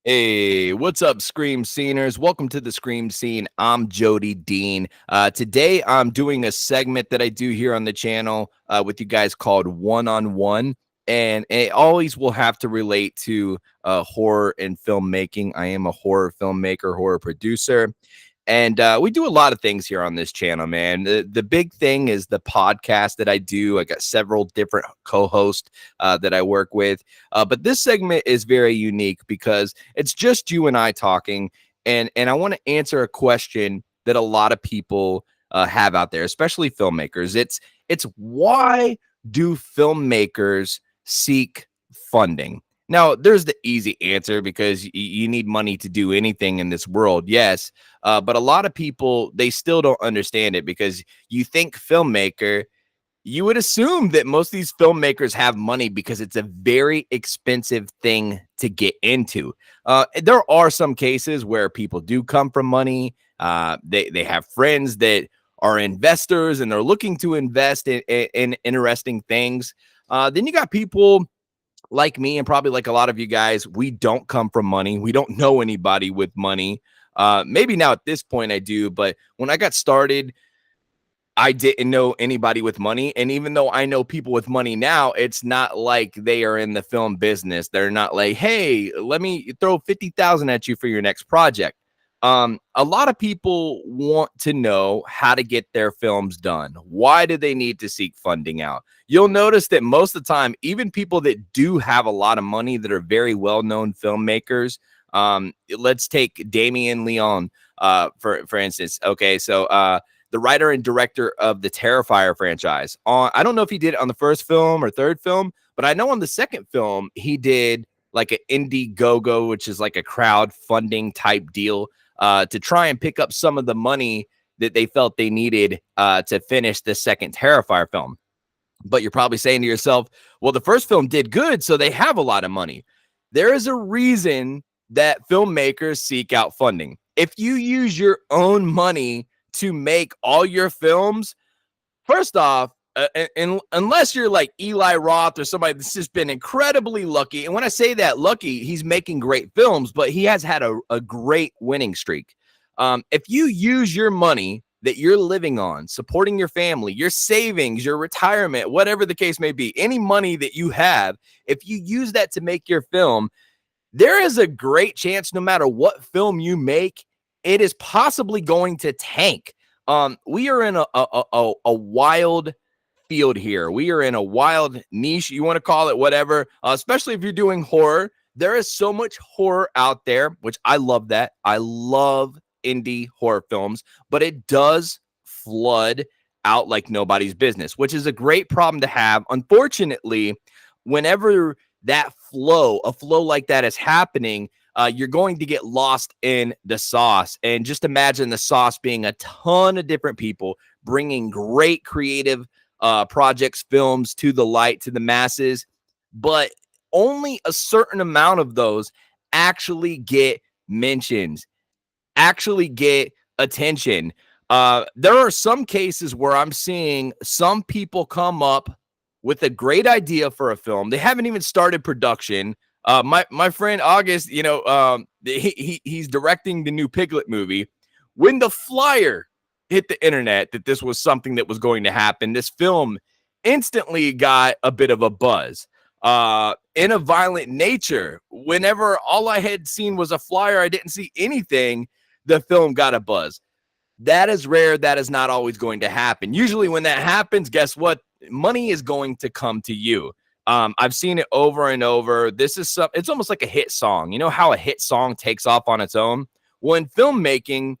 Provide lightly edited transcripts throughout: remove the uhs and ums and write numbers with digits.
Hey, what's up, Scream Sceners? Welcome to the Scream Scene. I'm Jody Dean. Today, I'm doing a segment that I do here on the channel with you guys called One on One, and it always will have to relate to horror and filmmaking. I am a horror filmmaker, horror producer. And we do a lot of things here on this channel, man. The big thing is the podcast that I do. I got several different co-hosts that I work with. But this segment is very unique because it's just you and I talking. And I want to answer a question that a lot of people have out there, especially filmmakers. It's why do filmmakers seek funding? Now, there's the easy answer because you need money to do anything in this world. Yes. But a lot of people, they still don't understand it because you think filmmaker, you would assume that most of these filmmakers have money because it's a very expensive thing to get into. There are some cases where people do come from money. They have friends that are investors and they're looking to invest in interesting things. Then you got people like me and probably like a lot of you guys, we don't come from money. We don't know anybody with money. Maybe now at this point I do, but when I got started, I didn't know anybody with money. And even though I know people with money now, it's not like they are in the film business. They're not like, hey, let me throw 50,000 at you for your next project. A lot of people want to know how to get their films done. Why do they need to seek funding out? You'll notice that most of the time, even people that do have a lot of money that are very well-known filmmakers, let's take Damien Leone, for instance. Okay, so the writer and director of the Terrifier franchise. I don't know if he did it on the first film or third film, but I know on the second film, he did like an Indiegogo, which is like a crowdfunding type deal to try and pick up some of the money that they felt they needed to finish the second Terrifier film. But you're probably saying to yourself, well, the first film did good, so they have a lot of money. There is a reason that filmmakers seek out funding. If you use your own money to make all your films, first off, and unless you're like Eli Roth or somebody that's just been incredibly lucky, and when I say that lucky, he's making great films, but he has had a great winning streak. If you use your money that you're living on, supporting your family, your savings, your retirement, whatever the case may be, any money that you have, if you use that to make your film, there is a great chance no matter what film you make, it is possibly going to tank. We are in a wild field here. We are in a wild niche, you want to call it whatever, especially if you're doing horror. There is so much horror out there, which I love that. I love indie horror films, but it does flood out like nobody's business, which is a great problem to have. Unfortunately, whenever a flow like that is happening, you're going to get lost in the sauce. And just imagine the sauce being a ton of different people bringing great creative projects, films to the light, to the masses, but only a certain amount of those actually get mentions, actually get attention. There are some cases where I'm seeing some people come up with a great idea for a film. They haven't even started production. My friend August, he's directing the new Piglet movie. When the flyer hit the internet that this was something that was going to happen, this film instantly got a bit of a buzz. In a Violent Nature, whenever all I had seen was a flyer, I didn't see anything, the film got a buzz. That is rare. That is not always going to happen. Usually when that happens, guess what? Money is going to come to you. I've seen it over and over. It's almost like a hit song. You know how a hit song takes off on its own? Well, in filmmaking,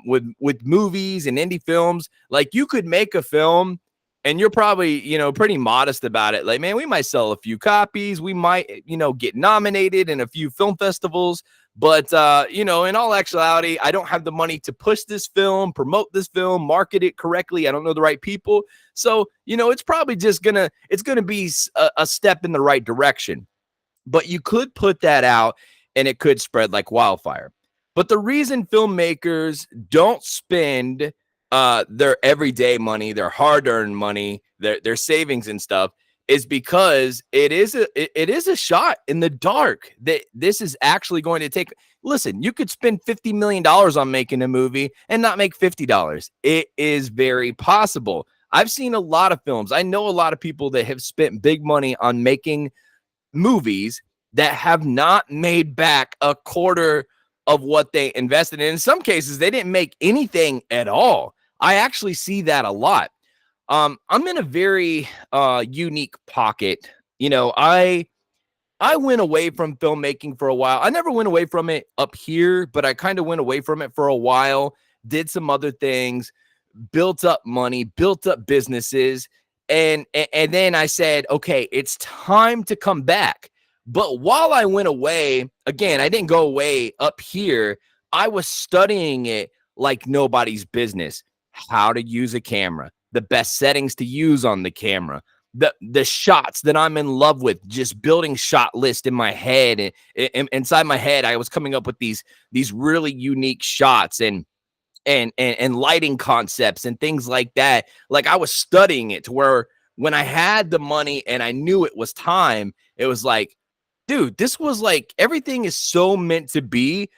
with movies and indie films, like you could make a film and you're probably, pretty modest about it. Like, man, we might sell a few copies. We might, get nominated in a few film festivals. But, in all actuality, I don't have the money to push this film, promote this film, market it correctly. I don't know the right people. So, it's probably just it's going to be a step in the right direction. But you could put that out and it could spread like wildfire. But the reason filmmakers don't spend their everyday money, their hard-earned money, their savings and stuff, is because it is a shot in the dark that this is actually going to take. Listen, you could spend $50 million on making a movie and not make $50. It is very possible. I've seen a lot of films. I know a lot of people that have spent big money on making movies that have not made back a quarter of what they invested in. In some cases, they didn't make anything at all. I actually see that a lot. I'm in a very unique pocket. You know, I went away from filmmaking for a while. I never went away from it up here, but I kind of went away from it for a while, did some other things, built up money, built up businesses, and then I said, okay, it's time to come back. But while I went away, again, I didn't go away up here. I was studying it like nobody's business. How to use a camera, the best settings to use on the camera, the shots that I'm in love with, just building shot list in my head, and inside my head, I was coming up with these really unique shots and lighting concepts and things like that. Like I was studying it to where when I had the money and I knew it was time, it was like, dude, this was like everything is so meant to be.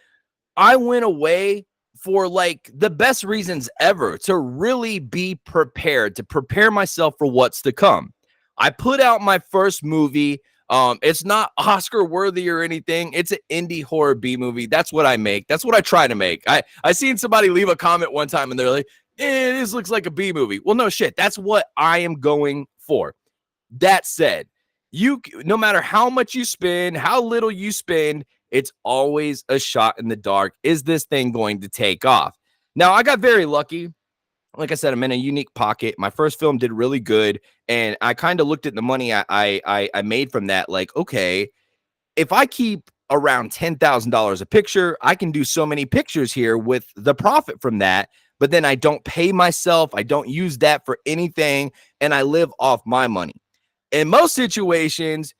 I went away for like the best reasons ever to really be prepared, to prepare myself for what's to come. I put out my first movie. It's not Oscar worthy or anything. It's an indie horror B movie. That's what I make. That's what I try to make. I seen somebody leave a comment one time and they're like, this looks like a B movie. Well, no shit. That's what I am going for. That said, no matter how much you spend, how little you spend, it's always a shot in the dark. Is this thing going to take off? Now, I got very lucky. Like I said, I'm in a unique pocket. My first film did really good, and I kind of looked at the money I made from that. Like, okay, if I keep around $10,000 a picture, I can do so many pictures here with the profit from that. But then I don't pay myself. I don't use that for anything, and I live off my money. In most situations,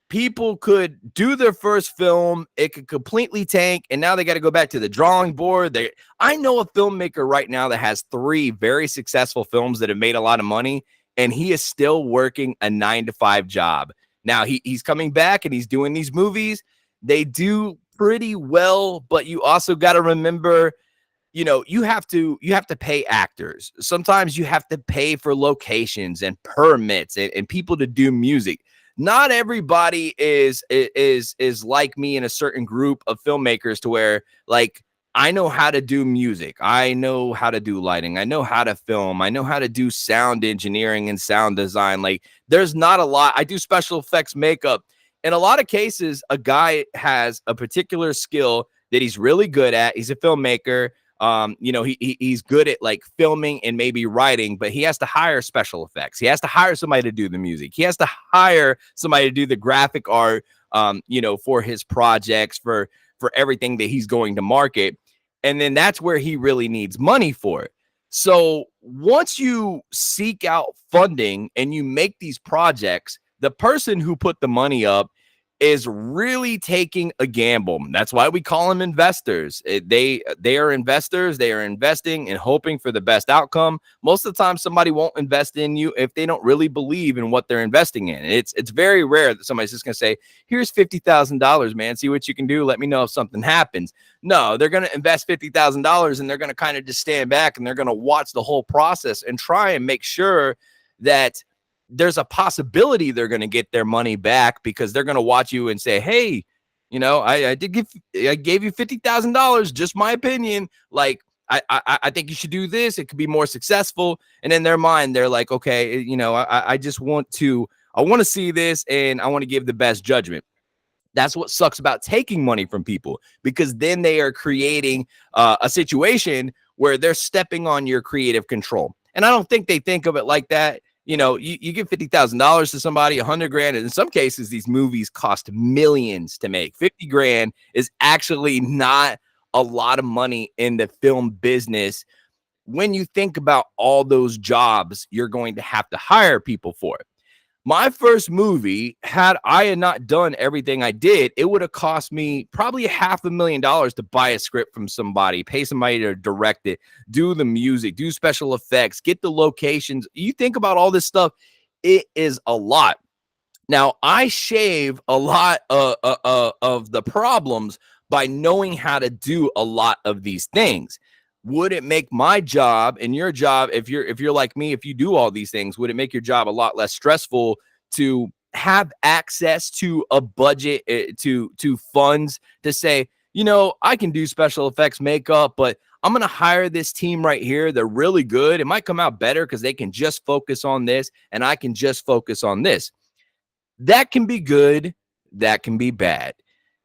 people could do their first film, it could completely tank, and now they got to go back to the drawing board. I know a filmmaker right now that has 3 very successful films that have made a lot of money, and he is still working a 9-to-5 job. Now he's coming back and he's doing these movies. They do pretty well, but you also got to remember, you know, you have to pay actors. Sometimes you have to pay for locations and permits and people to do music. Not everybody is like me in a certain group of filmmakers to where, like, I know how to do music. I know how to do lighting. I know how to film. I know how to do sound engineering and sound design. Like, there's not a lot. I do special effects makeup. In a lot of cases, a guy has a particular skill that he's really good at. He's a filmmaker. You know, he's good at like filming and maybe writing, but he has to hire special effects. He has to hire somebody to do the music. He has to hire somebody to do the graphic art, you know, for his projects, for everything that he's going to market. And then that's where he really needs money for it. So once you seek out funding and you make these projects, the person who put the money up is really taking a gamble. That's why we call them investors. They are investors. They are investing and hoping for the best outcome. Most of the time, somebody won't invest in you if they don't really believe in what they're investing in. It's very rare that somebody's just going to say, here's $50,000, man. See what you can do. Let me know if something happens. No, they're going to invest $50,000 and they're going to kind of just stand back and they're going to watch the whole process and try and make sure that there's a possibility they're going to get their money back, because they're going to watch you and say, hey, you know, I gave you $50,000, just my opinion. Like, I think you should do this. It could be more successful. And in their mind, they're like, okay, you know, I just want to see this and I want to give the best judgment. That's what sucks about taking money from people, because then they are creating a situation where they're stepping on your creative control. And I don't think they think of it like that. You know, you give $50,000 to somebody, $100,000. And in some cases, these movies cost millions to make. $50,000 is actually not a lot of money in the film business when you think about all those jobs you're going to have to hire people for. My first movie, had I not done everything I did, it would have cost me probably $500,000 to buy a script from somebody, pay somebody to direct it, do the music, do special effects, get the locations. You think about all this stuff, it is a lot. Now, I shave a lot of the problems by knowing how to do a lot of these things. Would it make my job and your job, if you're like me, if you do all these things, would it make your job a lot less stressful to have access to a budget, to funds to say, I can do special effects makeup, but I'm going to hire this team right here. They're really good. It might come out better because they can just focus on this and I can just focus on this. That can be good, that can be bad.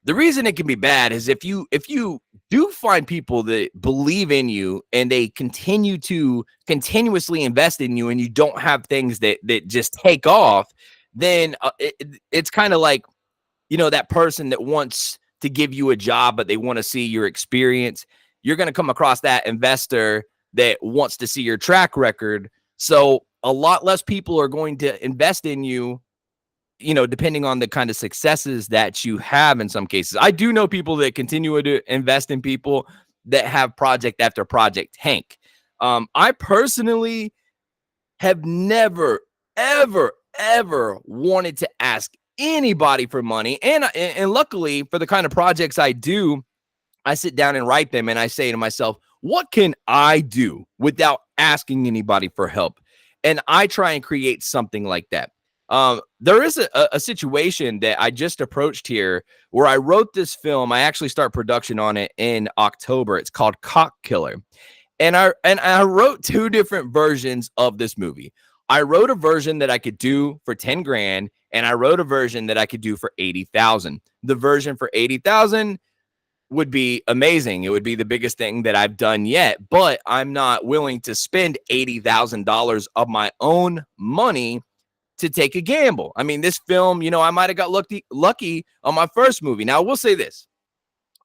The reason it can be bad is if you do find people that believe in you and they continue to continuously invest in you and you don't have things that just take off, then it's kind of like, that person that wants to give you a job but they want to see your experience. You're going to come across that investor that wants to see your track record. So a lot less people are going to invest in you, depending on the kind of successes that you have. In some cases, I do know people that continue to invest in people that have project after project tank. I personally have never, ever, ever wanted to ask anybody for money. And luckily for the kind of projects I do, I sit down and write them and I say to myself, what can I do without asking anybody for help? And I try and create something like that. There is a situation that I just approached here where I wrote this film. I actually start production on it in October. It's called Cock Killer. And I wrote two different versions of this movie. I wrote a version that I could do for 10 grand, and I wrote a version that I could do for 80,000. The version for 80,000 would be amazing. It would be the biggest thing that I've done yet, but I'm not willing to spend $80,000 of my own money to take a gamble. I mean, this film, I might have got lucky on my first movie. Now, I will say this.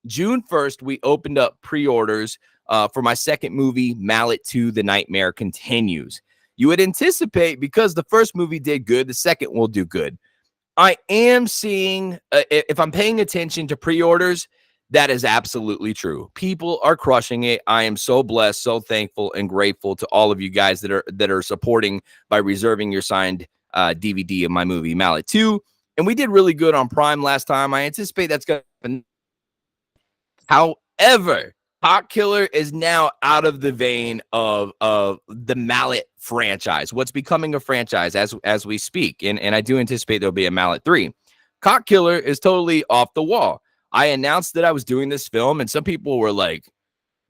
June 1st, we opened up pre-orders for my second movie, Mallet 2, The Nightmare Continues. You would anticipate, because the first movie did good, the second will do good. I am seeing, if I'm paying attention to pre-orders, that is absolutely true. People are crushing it. I am so blessed, so thankful, and grateful to all of you guys that are supporting by reserving your signed DVD of my movie, Mallet 2. And we did really good on Prime last time. I anticipate that's going to happen. However, Cock Killer is now out of the vein of the Mallet franchise, what's becoming a franchise as we speak. And I do anticipate there'll be a Mallet 3. Cock Killer is totally off the wall. I announced that I was doing this film, and some people were like,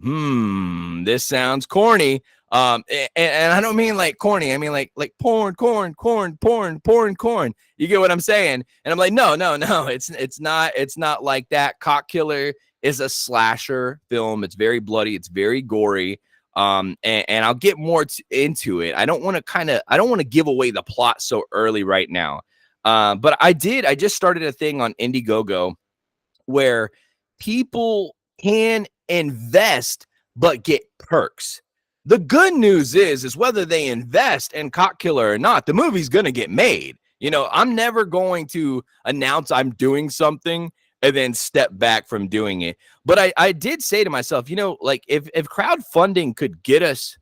this sounds corny. And I don't mean like corny. I mean like porn. You get what I'm saying? And I'm like, no. It's not like that. Cock Killer is a slasher film. It's very bloody. It's very gory. And I'll get more into it. I don't want to give away the plot so early right now. But I just started a thing on Indiegogo where people can invest but get perks. The good news is whether they invest in Cock Killer or not, the movie's going to get made. I'm never going to announce I'm doing something and then step back from doing it. But I did say to myself, like if crowdfunding could get us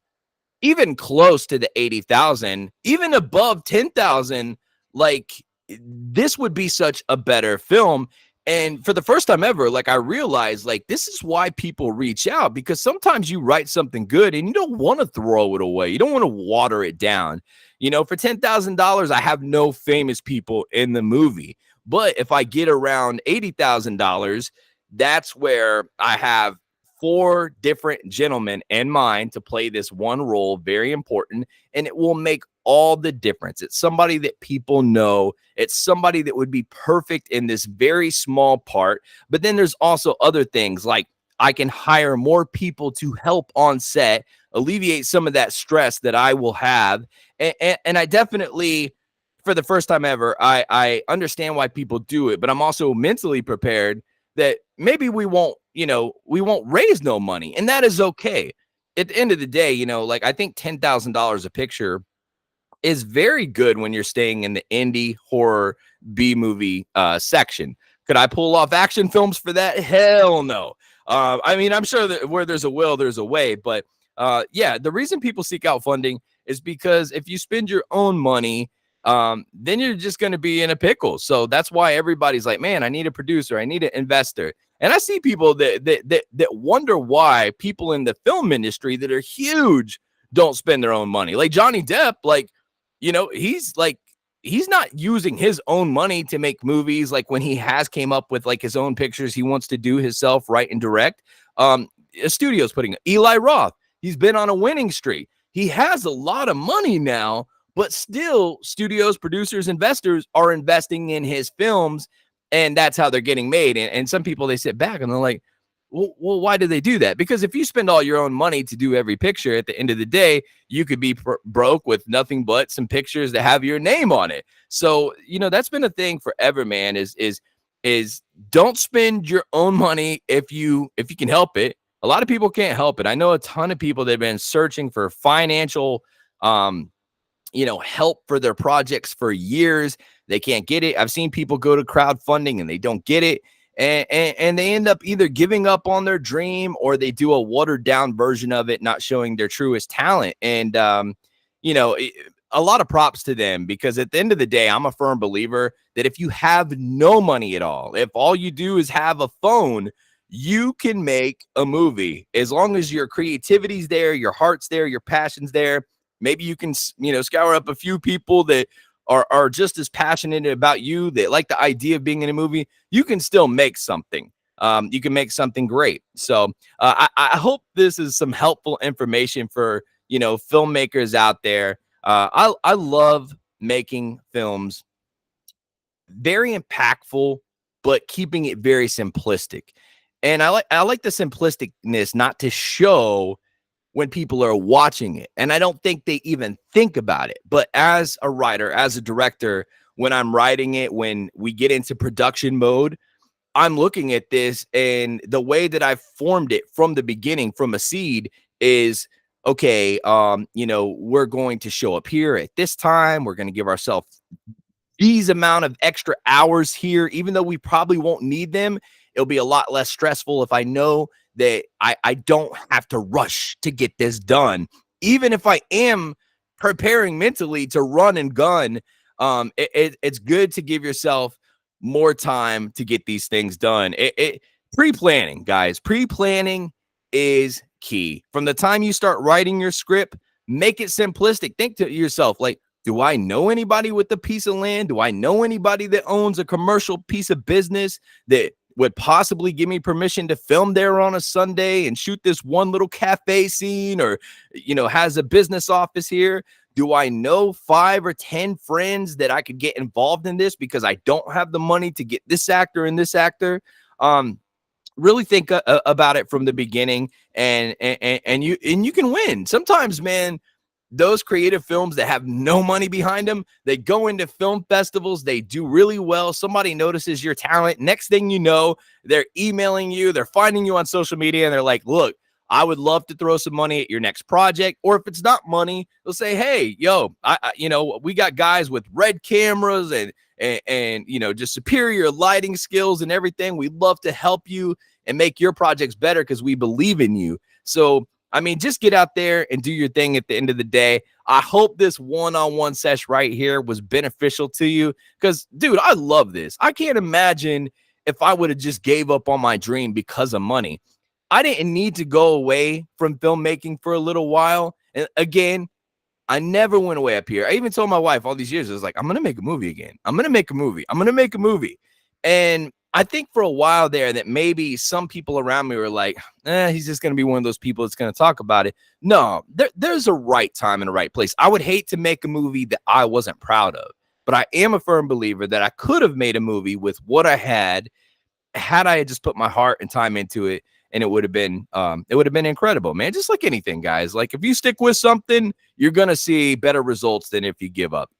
even close to the 80,000, even above 10,000, like this would be such a better film. And for the first time ever, like I realized, like this is why people reach out, because sometimes you write something good and you don't want to throw it away. You don't want to water it down. For $10,000, I have no famous people in the movie. But if I get around $80,000, that's where I have 4 different gentlemen in mind to play this one role, very important, and it will make all the difference. It's somebody that people know. It's somebody that would be perfect in this very small part. But then there's also other things like I can hire more people to help on set, alleviate some of that stress that I will have. And I definitely, for the first time ever, I understand why people do it, but I'm also mentally prepared that maybe we won't raise no money, and that is okay. At the end of the day, like I think $10,000 a picture is very good when you're staying in the indie horror B movie section. Could I pull off action films for that? Hell no. I mean, I'm sure that where there's a will, there's a way. But the reason people seek out funding is because if you spend your own money, then you're just going to be in a pickle. So that's why everybody's like, man, I need a producer, I need an investor. And I see people that wonder why people in the film industry that are huge don't spend their own money. Like Johnny Depp, like, he's not using his own money to make movies. Like when he has came up with like his own pictures, he wants to do himself, write and direct. A studio's putting Eli Roth. He's been on a winning streak. He has a lot of money now, but still studios, producers, investors are investing in his films, and that's how they're getting made. And some people, they sit back and they're like, well, why do they do that? Because if you spend all your own money to do every picture, at the end of the day, you could be broke with nothing but some pictures that have your name on it. So, that's been a thing forever, man, is don't spend your own money if you can help it. A lot of people can't help it. I know a ton of people that have been searching for financial, help for their projects for years. They can't get it. I've seen people go to crowdfunding and they don't get it. And they end up either giving up on their dream or they do a watered down version of it, not showing their truest talent. And, a lot of props to them, because at the end of the day, I'm a firm believer that if you have no money at all, if all you do is have a phone, you can make a movie as long as your creativity's there, your heart's there, your passion's there. Maybe you can, scour up a few people that are just as passionate about you, that like the idea of being in a movie. You can still make something. You can make something great. So I hope this is some helpful information for, filmmakers out there. I love making films very impactful, but keeping it very simplistic. And I like the simplisticness, not to show when people are watching it. And I don't think they even think about it. But as a writer, as a director, when I'm writing it, when we get into production mode, I'm looking at this, and the way that I've formed it from the beginning, from a seed, is okay. We're going to show up here at this time. We're going to give ourselves these amount of extra hours here, even though we probably won't need them. It'll be a lot less stressful if I know that I don't have to rush to get this done. Even if I am preparing mentally to run and gun, it's good to give yourself more time to get these things done. Pre-planning, guys, pre-planning is key. From the time you start writing your script, make it simplistic. Think to yourself, like, do I know anybody with a piece of land? Do I know anybody that owns a commercial piece of business that would possibly give me permission to film there on a Sunday and shoot this one little cafe scene, or, has a business office here? Do I know 5 or 10 friends that I could get involved in this because I don't have the money to get this actor and this actor? Really think about it from the beginning, and you can win. Sometimes, man, those creative films that have no money behind them, they go into film festivals, they do really well. Somebody notices your talent. Next thing you know, they're emailing you, they're finding you on social media, and they're like, look, I would love to throw some money at your next project. Or if it's not money, they'll say, hey, yo, we got guys with red cameras and just superior lighting skills and everything. We'd love to help you and make your projects better because we believe in you. So, just get out there and do your thing at the end of the day. I hope this one-on-one sesh right here was beneficial to you, because, dude, I love this. I can't imagine if I would have just gave up on my dream because of money. I didn't need to go away from filmmaking for a little while. And again, I never went away up here. I even told my wife all these years, I was like, I'm going to make a movie again. I'm going to make a movie. I'm going to make a movie. And I think for a while there that maybe some people around me were like, he's just going to be one of those people that's going to talk about it. No, there's a right time and a right place. I would hate to make a movie that I wasn't proud of, but I am a firm believer that I could have made a movie with what I had I had just put my heart and time into it. And it would have been incredible, man. Just like anything, guys. Like if you stick with something, you're going to see better results than if you give up.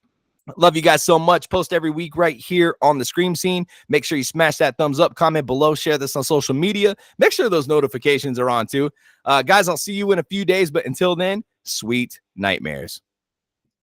Love you guys so much. Post every week right here on the Scream Scene. Make sure you smash that thumbs up, comment below, share this on social media. Make sure those notifications are on too. Guys, I'll see you in a few days. But until then, sweet nightmares.